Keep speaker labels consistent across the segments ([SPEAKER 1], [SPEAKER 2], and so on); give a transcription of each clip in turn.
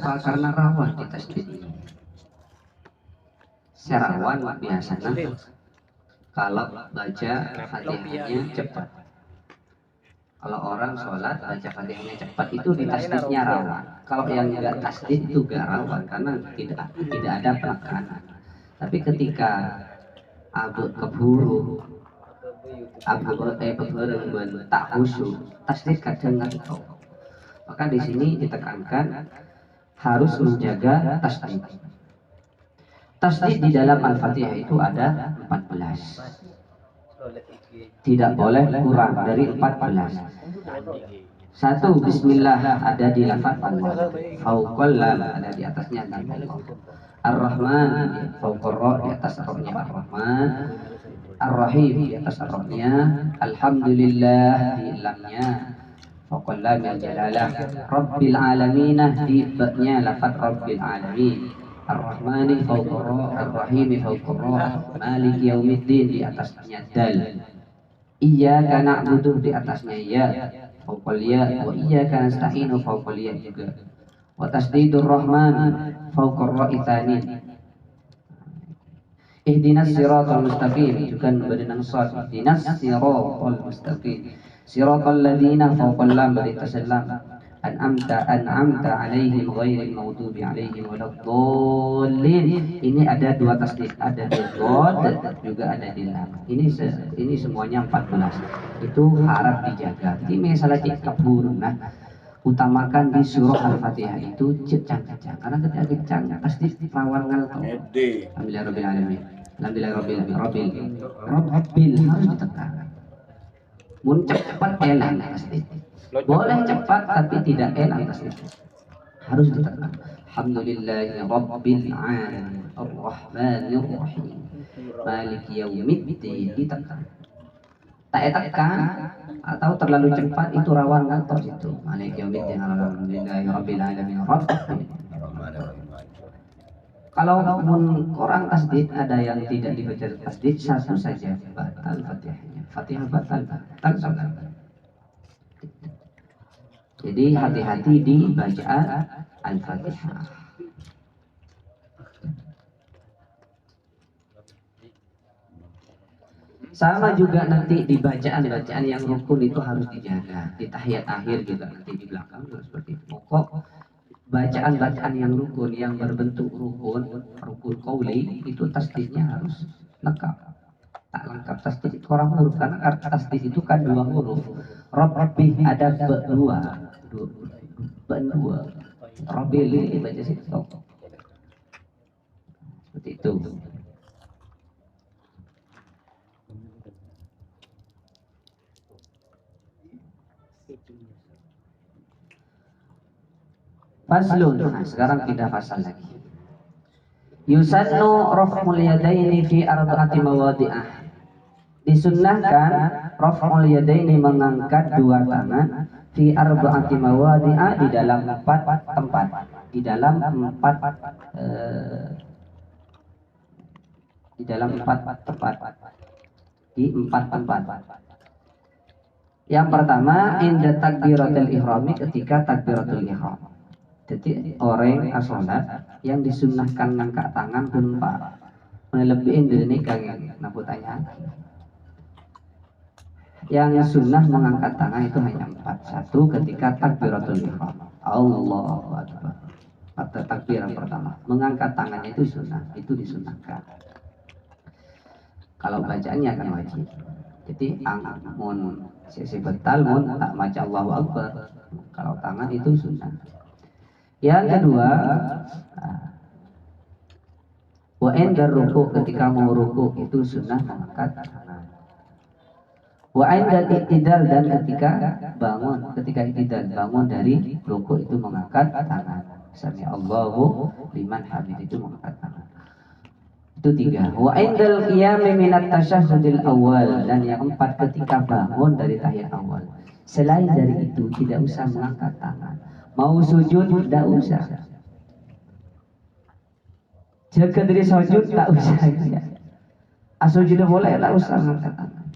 [SPEAKER 1] Kenapa? Karena rawan di tasdid ini. Serawan biasanya kalau baca Fatihahnya cepat. Kalau orang sholat baca Fatihahnya cepat itu di tasdidnya rawan. Kalau yang enggak tasdid itu enggak rawan karena tidak ada penekanan. Tapi ketika abu keburu keburu tak khusyuk, tasdid kadang nggak. Maka di sini ditekankan harus menjaga tasdid. Tasdid di dalam Al-Fatihah itu ada 14. Tidak boleh kurang dari 14. Satu, Bismillah ada di lafaz Allah. Fauqal lam ada di atasnya Allah. Ar-Rahman fauqar ra di atas ra-nya Ar-Rahman. Ar-Rahim di atas ra-nya. Alhamdulillah di lamnya. Fauqal lam al-jalalah. Rabbil alamin di ba-nya lafaz Rabbil alamin. Ar-Rahmani fauqar ra, Ar-Rahimi fauqar ra, Maliki yaumiddin di atasnya dal. Iyyaka na'budu di atasnya ya, fauqal ya, wa iyyaka nasta'inu fauqal ya juga. Wa tasdidur Rahman fauqar ra itsani. Ihdinas siratal mustaqim juga berenang shad. Ihdinas siratal mustaqim. Siratal ladzina fauqal lam di tasallam. An'amta alaihim ghairil maghdubi alaihim waladdallin. Ini ada dua tasdid, ada di dhad juga ada di lam. Ini semuanya 14. Itu harap dijaga. Jadi misalnya kita kabur, nah utamakan di surah Al-Fatihah itu kencang-kencang. Karena ketika kencang pasti rawan ngantuk. Alhamdulillahirabbil alamin. Alhamdulillahirabbil alamin. Rabbil harus ditekan. Mun cepat enak pasti. Boleh cepat tapi tidak enak tasdid. Harus ditekan. Alhamdulillahi rabbil alamin. Ar-Rahmanir Rahim. Maliki yaumiddin ditekan. Tak tekan atau terlalu cepat itu rawan ngantor itu. Maliki yaumiddin alhamdulillahi rabbil alamin. Kalau mun orang tasdid ada yang tidak dibaca tasdid satu saja batal Fatihahnya. Fatihah batal saudara. Jadi hati-hati di bacaan Al-Fatihah. Sama juga nanti di bacaan-bacaan yang rukun itu harus dijaga. Di tahiyat akhir juga nanti di belakang juga seperti itu. Pokok bacaan-bacaan yang rukun yang berbentuk rukun qauli itu tasdidnya harus lengkap. Tak lengkap tasdid itu orang huruf karena tasdid itu kan 2 huruf. Rabbi ada dua. Rabbil dibaca situ. Seperti itu. Faslun. Nah, sekarang pindah fasal lagi. Yusannu raf'ul yadaini fi arba'ati mawadi'ah. Disunnahkan raf'ul yadaini mengangkat dua tangan fi arba'ati mawadi'a di dalam 4 tempat. Di dalam 4 tempat. Di 4 tempat. Yang pertama inda takbiratul ihrami ketika takbiratul ihram. Jadi orang sholat yang disunnahkan ngangkat tangan pun pak melebihin dari nikah nabu tanya. Yang sunnah mengangkat tangan itu hanya 4. Satu ketika takbiratul ihram. Allahu akbar. Pada takbir yang pertama, mengangkat tangannya itu sunnah, itu disunnahkan. Kalau bacaannya akan wajib. Jadi mun sisi betal mun tak baca Allahu akbar. Kalau tangan itu sunnah. Yang kedua, wa indar ruku ketika mau ruku itu sunnah mengangkat tangan. Wa indal iktidal dan ketika bangun, ketika iktidal bangun dari ruku itu mengangkat tangan. Sami Allahu liman hamid itu mengangkat tangan. Itu 3. Wa indal qiyami minat tasyahhudil awal dan yang 4 ketika bangun dari tahiyat awal. Selain dari itu tidak usah mengangkat tangan. Mau sujud tidak usah. Jika dari sujud tak usah. Sujud boleh tak usah mengangkat tangan.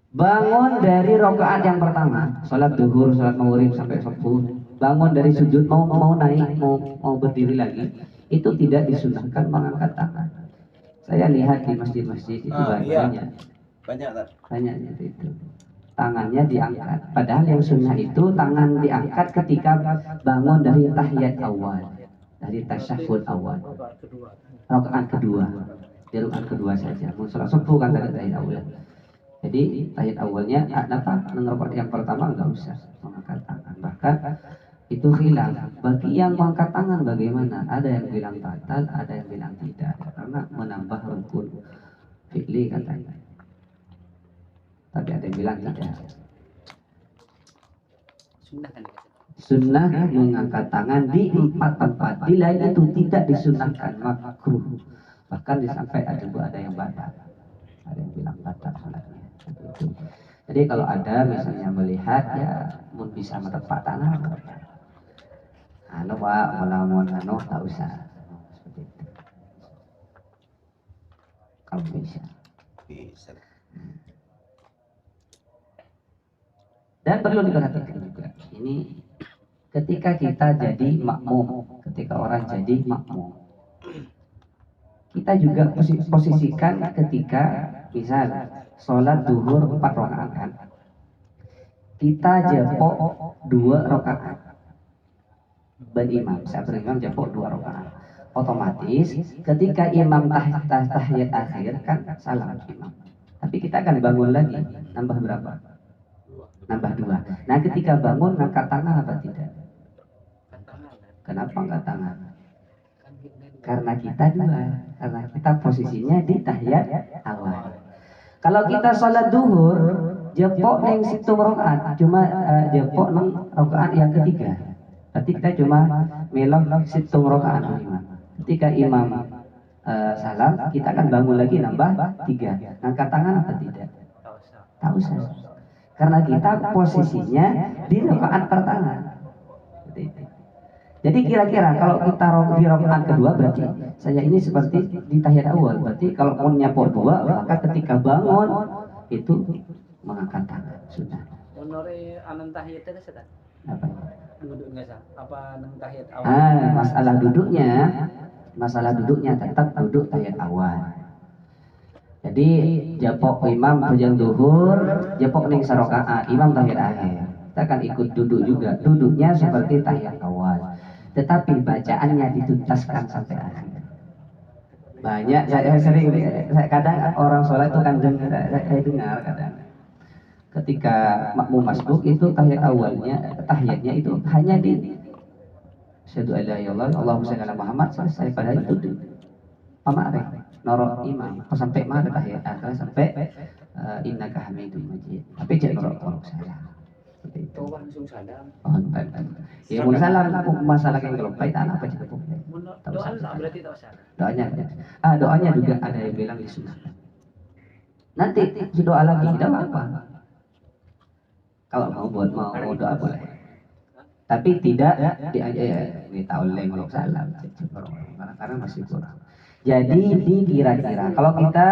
[SPEAKER 1] Bangun dari rakaat yang pertama, salat duhur, salat maghrib sampai subuh, bangun dari sujud mau naik mau berdiri lagi, itu tidak disunahkan mengangkat tangan. Saya lihat di masjid-masjid itu banyak itu tangannya diangkat. Padahal yang sunnah itu tangan diangkat ketika bangun dari tahiyat awal, dari tasyahud awal, rakaat kedua, di rakaat kedua saja. Musola subuh kan ada tahiyat awal. Jadi tahiyat awalnya apa? Rakaat yang pertama nggak usah mengangkat tangan. Bahkan itu khilaf. Bagi yang mengangkat tangan bagaimana? Ada yang bilang batal, ada yang bilang tidak, karena menambah rukun fi'li katanya. Tapi ada yang bilang tidak. Sunnah mengangkat tangan di 4 tempat. Di lain itu tidak disunahkan, makruh. Bahkan sampai ada yang batal. Ada yang bilang batal salatnya. Jadi kalau ada misalnya melihat ya mun bisa metepak tangan. Pak, mau tak usah. Seperti itu. Kalau bisa. Dan perlu diperhatikan juga, ini ketika kita jadi makmum, ketika orang jadi makmum, kita juga posisikan ketika misal sholat duhur 4 rakaat kan, kita jepok 2 rakaat, berimam, saya berimam jepok 2 rakaat, otomatis ketika imam tahiyat akhir kan salam imam, tapi kita akan bangun lagi, nambah berapa? Nambah 2. Nah ketika bangun ngangkat tangan apa tidak? Kenapa angkat tangan? Karena kita 2, karena kita posisinya di tahiyat awal. Kalau kita sholat duhur, jepok neng situ rakaat, cuma jepok neng rakaat yang ketiga. Berarti kita cuma melok situ rakaat. Ketika imam salam, kita akan bangun lagi nambah 3. Angkat tangan apa tidak? Tak usah. Karena kita posisinya di rakaat pertama. Jadi kira-kira kalau kita di rakaat kedua berarti saya ini seperti di tahiyat awal. Berarti kalau mau nyapok 2 maka ketika bangun itu mengangkat tangan sudah.
[SPEAKER 2] Honore anan tahiyat itu sudah.
[SPEAKER 1] Apa?
[SPEAKER 2] Duduknya sah. Apa nang tahiyat awal?
[SPEAKER 1] Masalah duduknya tetap duduk tahiyat awal. Jadi japok imam pujang duhur, japok ning sarokaat, imam tahiyat akhir. Kita akan ikut duduk juga. Duduknya seperti tahiyat awal. Tetapi bacaannya dituntaskan sampai akhir. Banyak saya sering kadang orang sholat itu kan saya dengar kadang. Ketika makmum masbuk itu tahiyatnya itu hanya di asyhadu alla ilaha illallah, Allahumma shalli ala Muhammad, selesai pada itu pamarek. Norok imam, sampai mana tahiyat akhir sampai innaka hamidum majid. Tapi jangan norok salam. Seperti itu.
[SPEAKER 2] Langsung salam.
[SPEAKER 1] Oh, ya mun salam masalah yang kalau baik apa cukup.
[SPEAKER 2] Doa berarti tak usah.
[SPEAKER 1] Doanya juga ada yang bilang disunahkan. Nanti doa lagi tidak apa. Kalau mau doa boleh. Tapi tidak diajak oleh ngolok salam karena masih kurang. Jadi dikira-kira kalau kita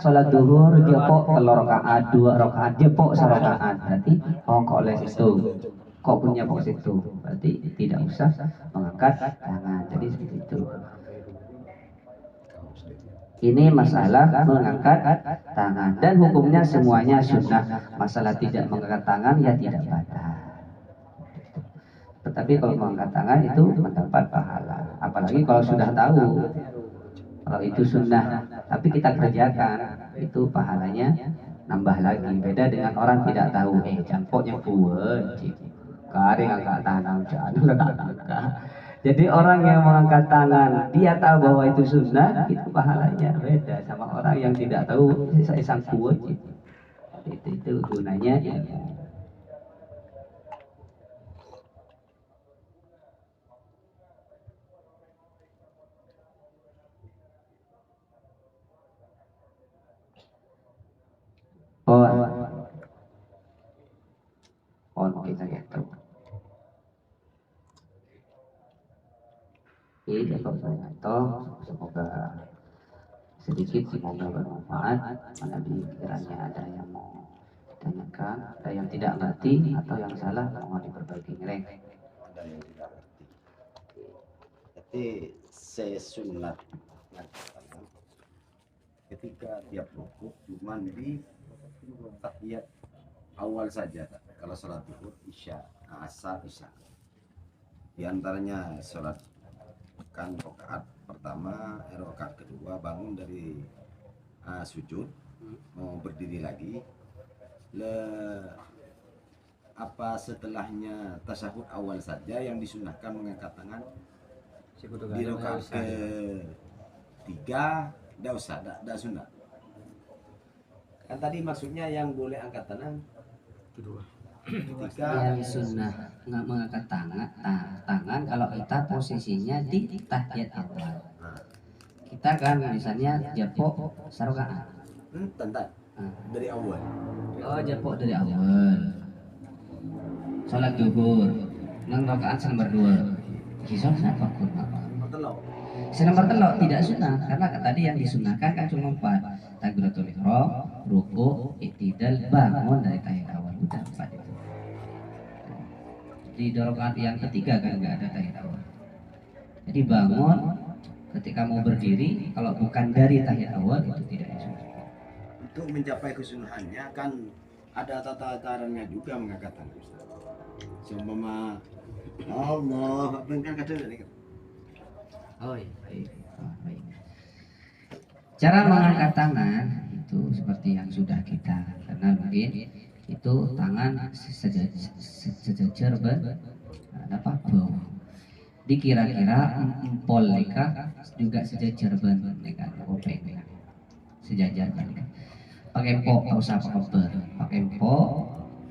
[SPEAKER 1] sholat duhur jepok 3 rakaat, 2 rakaat jepok 1 rakaat, berarti kok oleh situ, kok punya pok situ, berarti tidak usah mengangkat tangan. Jadi seperti itu. Ini masalah mengangkat tangan dan hukumnya semuanya sunnah. Masalah tidak mengangkat tangan ya tidak batal. Tetapi kalau mengangkat tangan itu mendapat pahala. Apalagi kalau sudah tahu. Kalau itu sunnah, tapi kita kerjakan, itu pahalanya nambah lagi. Beda dengan orang tidak tahu, campoknya buat, garing angkat tangan, Jadi orang yang mengangkat tangan, dia tahu bahwa itu sunnah, itu pahalanya beda sama orang yang tidak tahu, saya sang buat. Itu gunanya ilmu. Kita gitu. Jadi semoga sedikit semoga bermanfaat. Mana kiranya ada yang mau ditanyakan, ada yang tidak ngerti atau yang salah mohon diperbaiki.
[SPEAKER 3] saya sunat ketika tiap rukuk cuman di tahiyat awal saja. Kalau sholat zuhur, isya, asar, isya. Di antaranya sholat kan rakaat pertama, rakaat kedua bangun dari sujud, mau berdiri lagi. Apa setelahnya tasyahud awal saja yang disunahkan mengangkat tangan? Di rakaat ketiga, tidak usah, tidak sunat. Kan tadi maksudnya yang boleh angkat tangan kedua.
[SPEAKER 1] Yang sunnah nggak mengangkat tangan kalau kita posisinya di tahiyat awal. Kita kan misalnya jepok sarokaan.
[SPEAKER 3] Tentang dari awal.
[SPEAKER 1] Oh, jepok dari awal. Salat zuhur nang rakaat nomor 2. Kisah apa kurma? Nomor telok tidak sunnah karena tadi yang disunahkan kan cuma 4. Takbiratul ihram, ruku', i'tidal, bangun dari tahiyat awal. Udah 4 itu. Di rakaat yang ketiga kan nggak ada tahiyat awal. Jadi bangun ketika mau berdiri kalau bukan dari tahiyat awal itu tidak disunahkan.
[SPEAKER 3] Untuk mencapai kesunahannya kan ada tata caranya juga mengangkat tangan. Seumpama Allah, kan kadang ini.
[SPEAKER 1] Oh iya, baik. Baik. Cara mengangkat tangan itu seperti yang sudah kita kenal mungkin itu tangan sejajar apa bawah. Dikira-kira empol mereka juga sejajar mereka kopeng sejajar mereka. Pakai empok, tak usah pakai ber, pakai empok,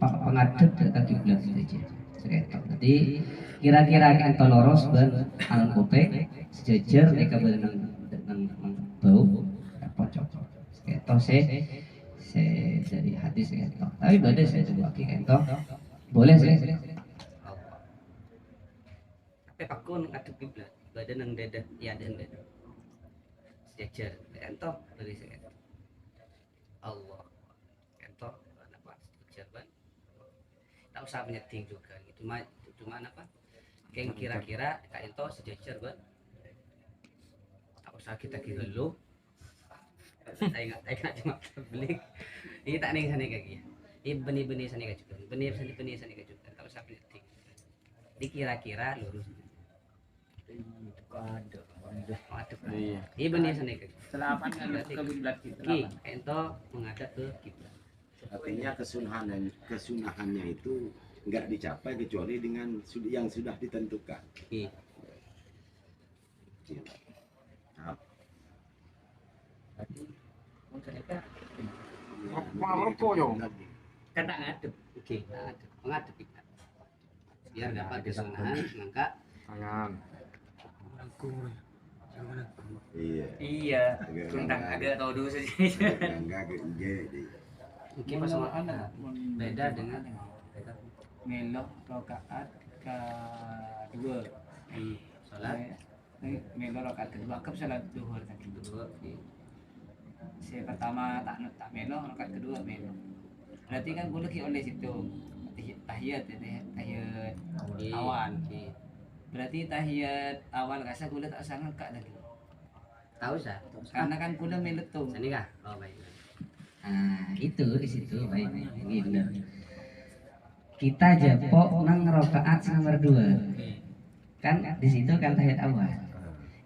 [SPEAKER 1] pakai pengadep ke kiblat saja. Jadi kira-kira kan toloros ben alang kopeng sejajar mereka dengan bau pocok. Ketok saya dari hadis ketok. Tapi beda saya coba ketok. Boleh sih. Tapi pakun ngadep kiblat, badan nang dada, ya dan dada. Sejajar ketok dari saya. Allah. Ketok apa sejajar ban. Tak usah menyeting juga gitu. Cuma apa? Kayak kira-kira ketok sejajar ban. Tak usah kita kira lu. Saya ingat cuma beli. Ini tak ning sana kaki. Ini benih-benih sana kaki juga. Benih sana kaki juga. Tak usah penting. Dikira-kira lurus. Itu ada. Iya. Ini benih sana kaki.
[SPEAKER 2] Selapan kan ke kiblat kita.
[SPEAKER 1] Ento menghadap ke kiblat.
[SPEAKER 3] Artinya kesunahannya itu nggak dicapai kecuali dengan yang sudah ditentukan.
[SPEAKER 1] Iya. Kan tak ngadep, oke, mengadep kita. Biar dapat kesunahan, mengangkat
[SPEAKER 4] tangan.
[SPEAKER 3] Iya.
[SPEAKER 1] Tentang agak tahu dulu saja. Mungkin pas anak beda dengan
[SPEAKER 2] melok rakaat kedua.
[SPEAKER 1] Salat
[SPEAKER 2] Melok rakaat kedua ke salat zuhur tadi. Saya pertama tak melok, rakaat kedua melok. Berarti kan boleh oleh situ tahiyat awal. Berarti tahiyat awal rasa gula tak usah ngangkat lagi.
[SPEAKER 1] tahu sah.
[SPEAKER 2] Karena kan gula melok tuh.
[SPEAKER 1] Sini kah? Oh baik. Itu di situ baik. Ini benar. Kita jepok nang rakaat nomor 2. Kan di situ kan tahiyat awal.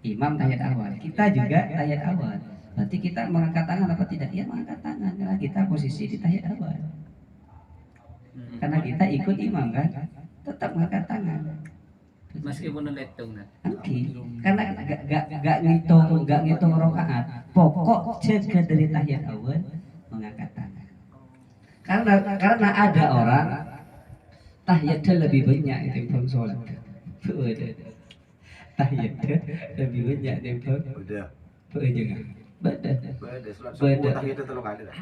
[SPEAKER 1] Imam tahiyat awal. Kita juga tahiyat awal. Berarti kita mengangkat tangan apa tidak? Ya mengangkat tangan karena kita posisi di tahiyat awal. Karena kita ikut imam kan, tetap mengangkat tangan.
[SPEAKER 2] Meskipun letung kan.
[SPEAKER 1] Oke. Karena gak ngitung rakaat. Pokok jaga dari tahiyat awal mengangkat tangan. Karena ada orang tahiyatnya lebih banyak daripada sholat. Tahiyatnya lebih banyak daripada.
[SPEAKER 3] Udah.
[SPEAKER 1] Jangan. Beda.
[SPEAKER 3] Beda. Tahiyat itu kali dah.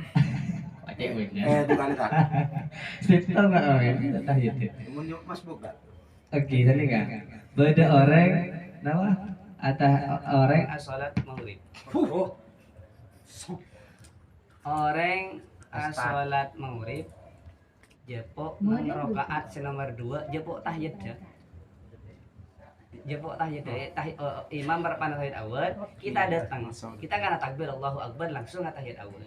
[SPEAKER 3] Itu kali dah.
[SPEAKER 1] Siapa nggak tahiyat?
[SPEAKER 3] Menyuk Mas bukan.
[SPEAKER 1] Oke, tadi kan. Beda orang, nama? Atau orang asolat maghrib. Orang asolat maghrib. Jepok rakaat nomor 2, jepok tahiyat ya.
[SPEAKER 2] jepok imam berpan tahiyat awal, kita datang, kita karena takbir Allahu Akbar langsung tahiyat awal.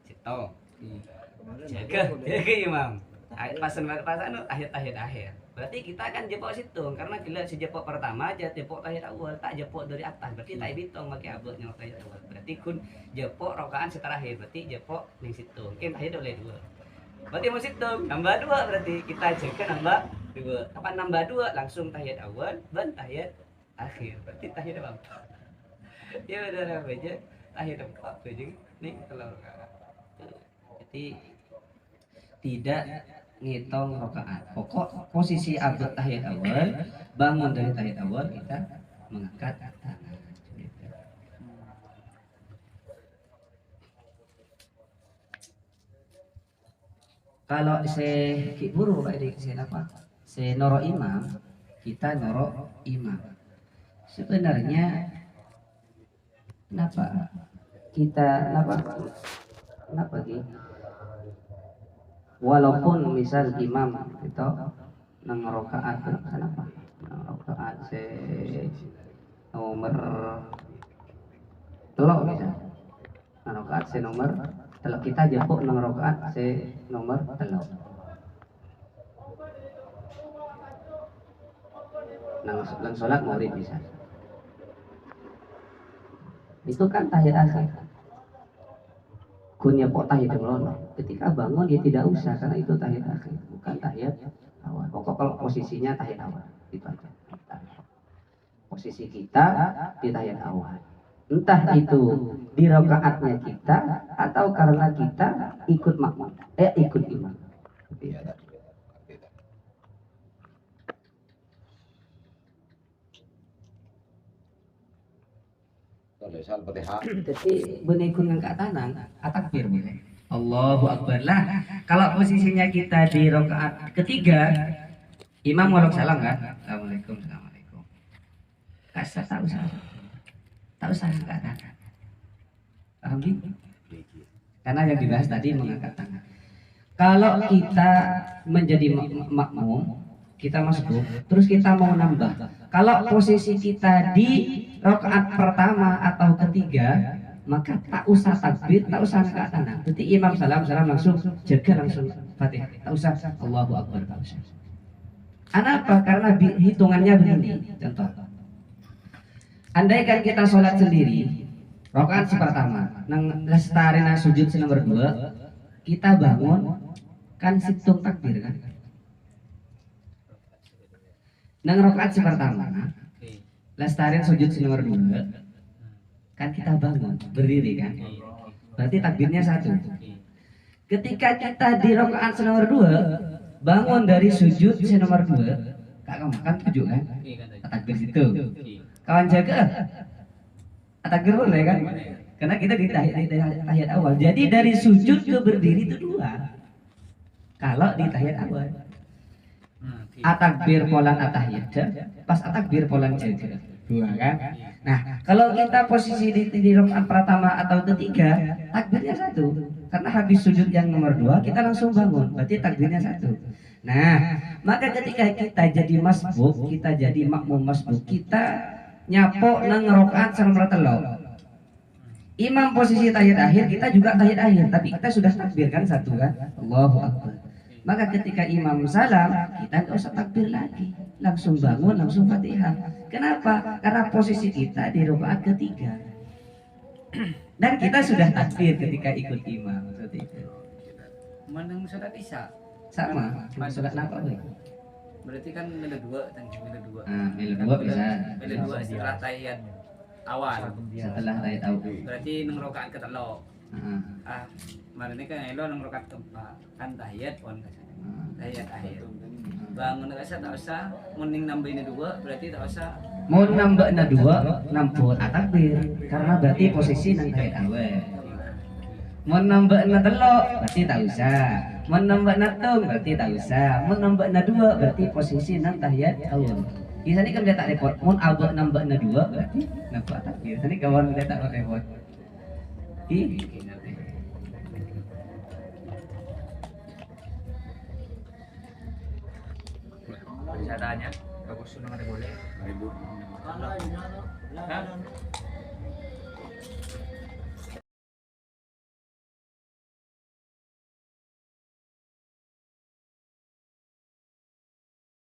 [SPEAKER 2] Cito. Jaga imam. Pasan tahiyat akhir. Berarti kita akan jepok situ karena bila si jepok pertama aja jepok tahiyat awal, tak jepok dari atas. Berarti tak hitung pakai abotnya tahiyat awal. Berarti kun jepok rokaan seterakhir. Berarti jepok ning situ. Mungkin tahiyat oleh 2. Berarti mau situ nambah 2 berarti kita jaga nambah 2. Kapan nambah 2 langsung tahiyat awal dan tahiyat akhir. Berarti tahiyat apa? Ya udah aja tahiyat apa aja nih kalau jadi tidak ngitung rakaat. Pokok posisi abad tahiyat awal, bangun dari tahiyat awal kita mengangkat tangan. Kalau kiburu kayak di sini apa? Noro imam, kita noro imam. Sebenarnya kenapa gitu? Walaupun misal imam itu nang rakaat kenapa? Nang rakaat nomor telok bisa. Nang rakaat nomor telok kita jemput nang rakaat nomor telok. Nang sholat maghrib bisa. Itu kan tahiyat akhir. Kunya pok tahiyat melono. Ketika bangun dia tidak usah karena itu tahiyat akhir, bukan tahiyat awal. Pokok kalau posisinya tahiyat awal itu aja. Posisi kita di tahiyat awal. Entah itu di rakaatnya kita atau karena kita ikut makmum, ikut imam. Jadi benekun ngangkat tangan, takbir boleh. Allahu Akbar lah. Kalau posisinya kita di rakaat ketiga, imam walok salam kan? Assalamualaikum, assalamualaikum. Kasar tak usah angkat tangan. Paham gitu? Karena yang dibahas tadi mengangkat tangan. Kalau kita menjadi makmum, kita masuk, terus kita mau nambah. Kalau posisi kita di rakaat pertama atau ketiga, maka tak usah takbir, tak usah angkat tangan. Berarti imam salam langsung jaga langsung Fatihah. Tak usah Allahu Akbar, tak usah. Kenapa? Karena hitungannya begini. Contoh. Andaikan kita sholat sendiri, rakaat pertama, nang lestarina sujud nomor 2, kita bangun kan hitung takbir kan. Nang rakaat pertama, lestarin sujud nomor 2, kan kita bangun berdiri kan. Berarti takbirnya 1. Ketika kita di rakaat nomor 2, bangun dari sujud nomor 2, kamu kan 7 kan? Takbir situ. Kawan jaga takbir boleh kan? Karena kita di tahiyat awal. Jadi dari sujud ke berdiri itu 2. Kalau di tahiyat awal. Atakbir polan atahiyat, pas atakbir polan jaga 2 kan? Nah, kalau kita posisi di rakaat pertama atau ketiga, takbirnya 1. Karena habis sujud yang nomor 2, kita langsung bangun. Berarti takbirnya 1. Nah, maka ketika kita jadi masbuk, kita jadi makmum masbuk, kita nyapok nang rakaat nomor 3. Imam posisi tahiyat akhir, kita juga tahiyat akhir, tapi kita sudah takbir kan 1 kan? Allahu Akbar. Maka ketika imam salam, kita nggak usah takbir lagi, langsung bangun, langsung Fatihah. Kenapa? Karena posisi kita di rakaat ketiga. Dan kita sudah takbir ketika ikut imam. Seperti itu. Menang sholat isya sama, cuma sholat apa boleh?
[SPEAKER 4] Berarti kan mila 2, tanggung mila 2.
[SPEAKER 2] Mila 2 bisa.
[SPEAKER 4] Mila 2 setelah tahiyat awal.
[SPEAKER 2] Setelah tahiyat awal.
[SPEAKER 4] Berarti nang rakaat ketelo. Marane kan elo nang rakaat keempat kan tahiyat pon tahiyat akhir. Bangun rasa tak usah mending nambahin 2 berarti tak usah.
[SPEAKER 2] Mau nambahna 2 nampun takbir karena berarti posisi nang tahiyat awal. Mau nambahna 3 berarti tak usah. Mau nambahna 3 berarti tak usah. Mau nambahna 2 berarti posisi nang tahiyat awal. Di sini kan dia tak repot. Mau abah nambahna 2 berarti nambah takbir. Sini kawan dia tak repot.
[SPEAKER 4] Persyaratannya Bagus sudah ada boleh.
[SPEAKER 3] Ribut.
[SPEAKER 4] Hah?